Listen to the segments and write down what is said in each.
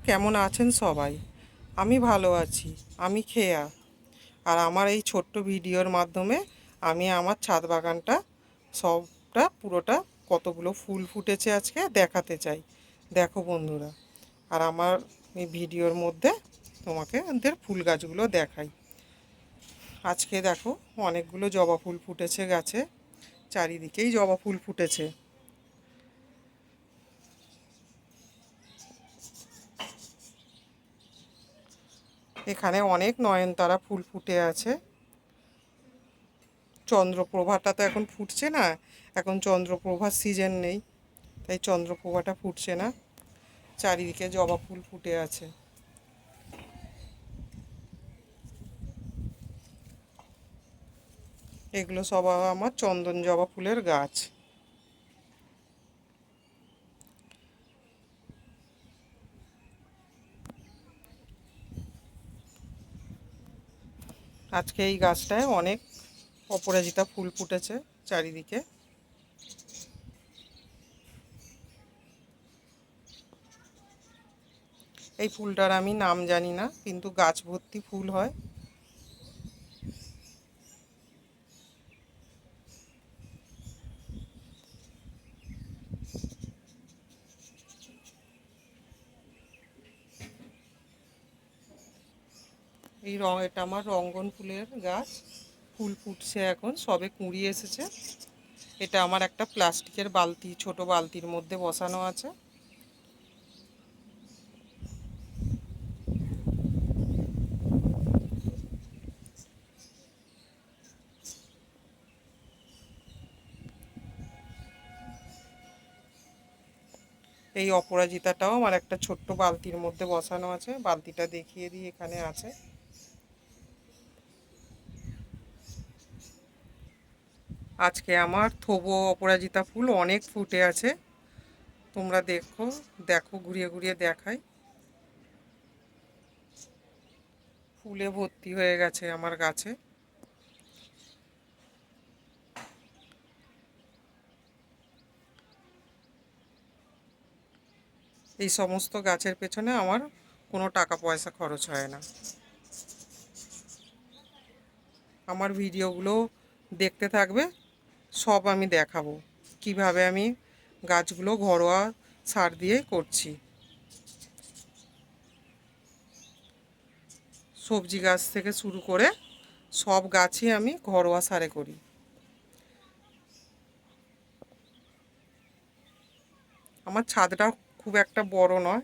কেমন আছেন সবাই? আমি ভালো আছি। আমি খেয়া। আর আমার এই ছোট্ট ভিডিওর মাধ্যমে আমি আমার ছাদ বাগানটা সবটা পুরোটা কতগুলো ফুল ফুটেছে আজকে দেখাতে চাই। দেখো বন্ধুরা। আর আমার এই ভিডিওর মধ্যে তোমাকে ওদের ফুল গাছগুলো দেখাই। আজকে দেখো অনেকগুলো জবা ফুল ফুটেছে গাছে। চারিদিকেই জবা ফুল ফুটেছে। এখানে অনেক নয়নতারা ফুল ফুটে আছে। চন্দ্রপ্রভাটা তো এখন ফুটছে না, এখন চন্দ্রপ্রভার সিজন নেই, তাই চন্দ্রপ্রভাটা ফুটছে না। চারিদিকে জবা ফুল ফুটে আছে। এগুলো সব আমার চন্দন জবা ফুলের গাছ। আজকে এই গাছটায় অনেক অপরাজিতা ফুল ফুটেছে চারিদিকে। এই ফুলটার আমি নাম জানি না, কিন্তু গাছ ভর্তি ফুল হয়। এটা আমার রঙ্গন ফুলের গাছ। ফুল ফুটছে এখন, সবে কুঁড়ি এসেছে। এটা আমার একটা প্লাস্টিকের বালতি, ছোট বালতির মধ্যে বসানো আছে। এই অপরাজিতাটাও আমার একটা ছোট্ট বালতির মধ্যে বসানো আছে। বালতিটা দেখিয়ে দিই, এখানে আছে। আজকে আমার থোবো অপরাজিতা ফুল অনেক ফুটে আছে। তোমরা দেখো, দেখো ঘুরিয়ে ঘুরিয়ে দেখাই। ফুলে ভর্তি হয়ে গেছে আমার গাছে। এই সমস্ত গাছের পেছনে আমার কোনো টাকা পয়সা খরচ হয় না। আমার ভিডিওগুলো দেখতে থাকবে, সব আমি দেখাবো কিভাবে আমি গাছগুলো ঘরোয়া সার দিয়ে করছি। সবজি গাছ থেকে শুরু করে সব গাছই আমি ঘরোয়া সারে করি। আমার ছাদটা খুব একটা বড় নয়,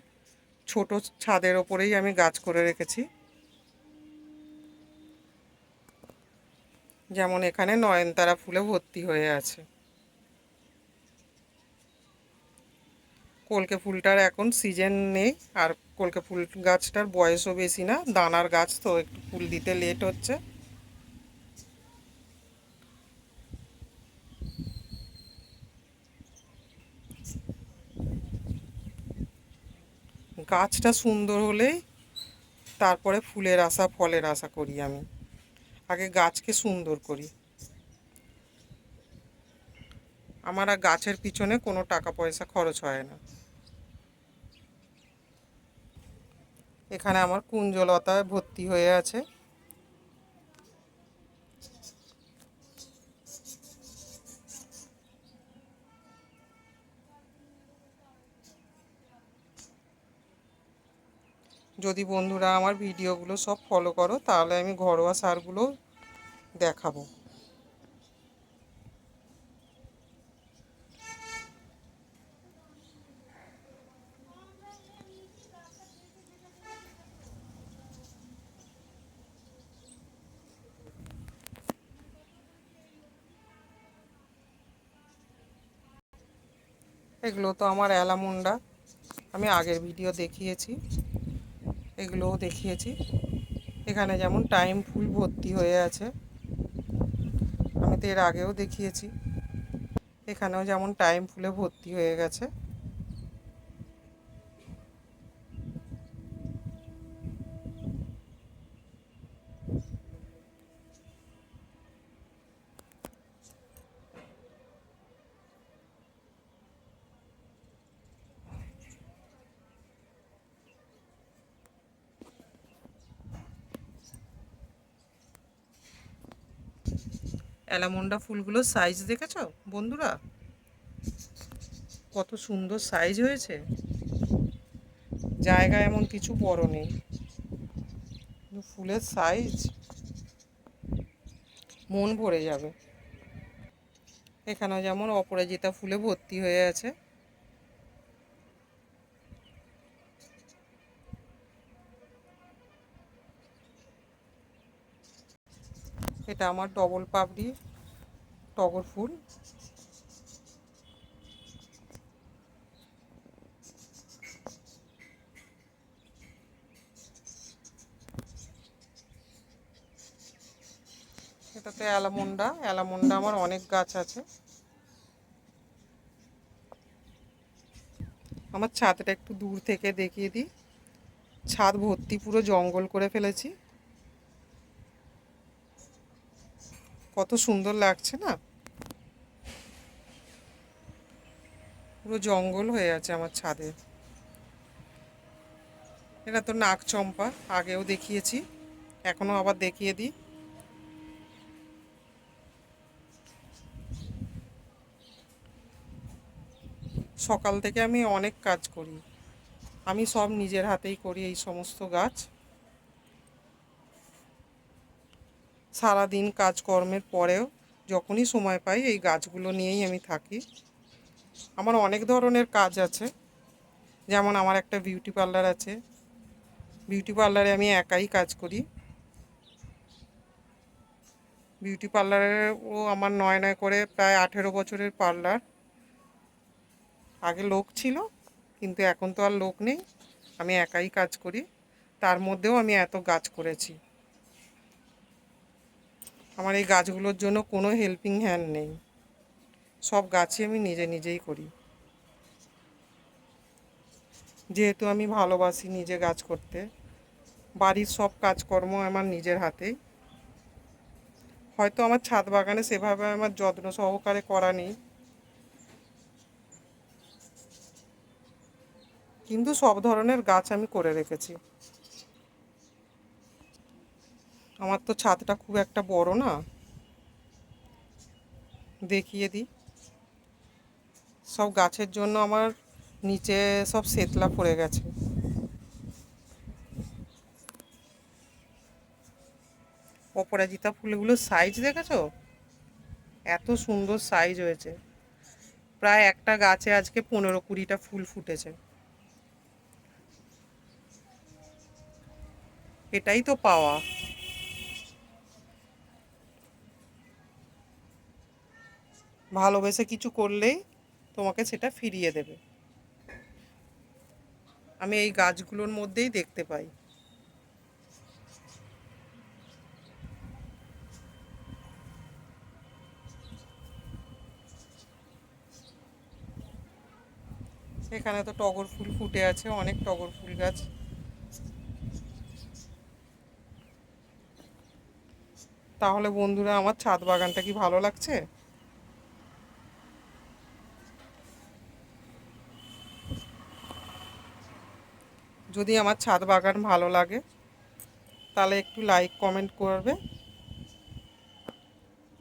ছোট ছাদের ওপরেই আমি গাছ করে রেখেছি। যেমন এখানে নয়নতারা ফুলে ভর্তি হয়ে আছে। কলকে ফুলটার এখন সিজন নেই। আর কলকে ফুল গাছটার বয়সও বেশি না, দানার গাছ তো একটু ফুল দিতে লেট হচ্ছে। গাছটা সুন্দর হলেই তারপরে ফুলের আশা ফলের আশা করি আমি। আগে গাছকে সুন্দর করি। আমার আর গাছের পিছনে কোনো টাকা পয়সা খরচ হয় না। এখানে আমার কুঞ্জলতায় ভর্তি হয়ে আছে। যদি বন্ধুরা আমার ভিডিওগুলো সব ফলো করো, তাহলে আমি ঘরোয়া সারগুলো দেখাবো। এগুলো তো আমার অ্যালামুন্ডা, আমি আগের ভিডিও দেখিয়েছি, এগুলোও দেখিয়েছি। এখানে যেমন টাইম ফুল ভর্তি হয়ে আছে, আমি তো এর আগেও দেখিয়েছি। এখানেও যেমন টাইম ফুলে ভর্তি হয়ে গেছে। অ্যালামন্ডা ফুলগুলোর সাইজ দেখেছো বন্ধুরা? কত সুন্দর সাইজ হয়েছে। জায়গা এমন কিছু বড় নেই, ফুলের সাইজ মন ভরে যাবে। এখানেও যেমন অপরাজিতা ফুলে ভর্তি হয়ে আছে। এটা আমার ডবল পাপড়ি টগর ফুল। এটাতে অ্যালামন্ডা আমার অনেক গাছ আছে। আমার ছাদটা একটু দূর থেকে দেখিয়ে দিই। ছাদ ভর্তি পুরো জঙ্গল করে ফেলেছি। কত সুন্দর লাগছে না? পুরো জঙ্গল হয়ে আছে আমার ছাদে। এটা তো নাগ চম্পা, আগেও দেখিয়েছি, এখনও আবার দেখিয়ে দিই। সকাল থেকে আমি অনেক কাজ করি, আমি সব নিজের হাতেই করি এই সমস্ত গাছ। সারাদিন কাজকর্মের পরেও যখনই সময় পাই এই গাছগুলো নিয়েই আমি থাকি। আমার অনেক ধরনের কাজ আছে, যেমন আমার একটা বিউটি পার্লার আছে। বিউটি পার্লারে আমি একাই কাজ করি। বিউটি পার্লারেও আমার নয় নয় করে প্রায় 18 বছরের পার্লার। আগে লোক ছিল, কিন্তু এখন তো আর লোক নেই, আমি একাই কাজ করি। তার মধ্যেও আমি এত গাছ করেছি। আমার এই গাছগুলোর জন্য কোনো হেল্পিং হ্যান্ড নেই, সব গাছই আমি নিজেই করি। যেহেতু আমি ভালোবাসি নিজে গাছ করতে, বাড়ির সব কাজকর্ম আমার নিজের হাতেই। হয়তো আমার ছাদ বাগানে সেভাবে আমার যত্ন সহকারে করা নেই, কিন্তু সব ধরনের গাছ আমি করে রেখেছি। আমার তো ছাদটা খুব একটা বড় না, দেখিয়ে দিই। সব গাছের জন্য আমার নিচে সব শেতলা পড়ে গেছে। অপরাজিতা ফুলগুলোর সাইজ দেখেছো? এত সুন্দর সাইজ হয়েছে। প্রায় একটা গাছে আজকে 15-20টা ফুল ফুটেছে। এটাই তো পাওয়া। ভালোবেসে কিছু করলেই তোমাকে সেটা ফিরিয়ে দেবে। আমি এই গাছগুলোর মধ্যেই দেখতে পাই। এখানে তো টগর ফুল ফুটে আছে, অনেক টগর ফুল গাছ। তাহলে বন্ধুরা, আমার ছাদ বাগানটা কি ভালো লাগছে? যদি আমার ছাদ বাগান ভালো লাগে তাহলে একটু লাইক কমেন্ট করবে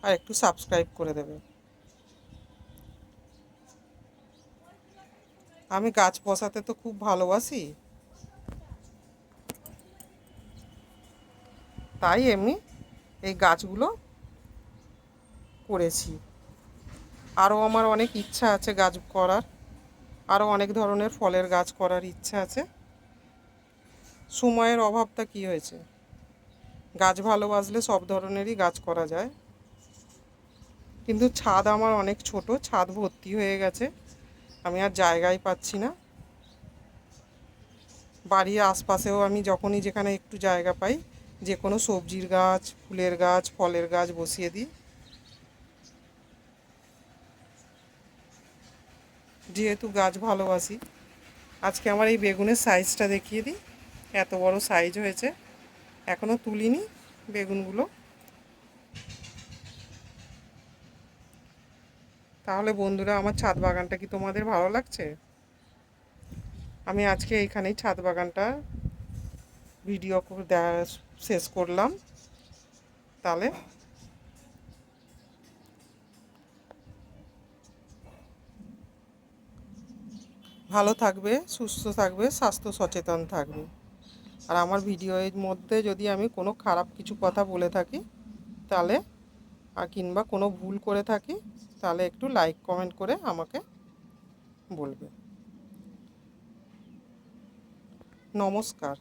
আর একটু সাবস্ক্রাইব করে দেবে। আমি গাছ বসাতে তো খুব ভালোবাসি, তাই এমনি এই গাছগুলো করেছি। আরও আমার অনেক ইচ্ছা আছে গাছ করার, আরও অনেক ধরনের ফলের গাছ করার ইচ্ছা আছে। সময়ের অভাবটা কি হয়েছে, গাছ ভালোবাসলে সব ধরনেরই গাছ করা যায়। কিন্তু ছাদ আমার অনেক ছোট, ছাদ ভর্তি হয়ে গেছে, আমি আর জায়গায় পাচ্ছি না। বাড়ির আশপাশেও আমি যখনই যেখানে একটু জায়গা পাই যে কোনো সবজির গাছ, ফুলের গাছ, ফলের গাছ বসিয়ে দিই। যেহেতু গাছ ভালোবাসি। আজকে আমার এই বেগুনের সাইজটা দেখিয়ে দিই, এত বড় সাইজ হয়েছে। এখনও তুলিনি বেগুনগুলো। তাহলে বন্ধুরা, আমার ছাদ বাগানটা কি তোমাদের ভালো লাগছে? আমি আজকে এইখানেই ছাদ বাগানটা ভিডিও শেষ করলাম। তাহলে ভালো থাকবে, সুস্থ থাকবে, স্বাস্থ্য সচেতন থাকবে। আর আমার ভিডিওর মধ্যে যদি আমি কোনো খারাপ কিছু কথা বলে থাকি তাহলে কিংবা কোনো ভুল করে থাকি তাহলে একটু লাইক কমেন্ট করে আমাকে বলবে। নমস্কার।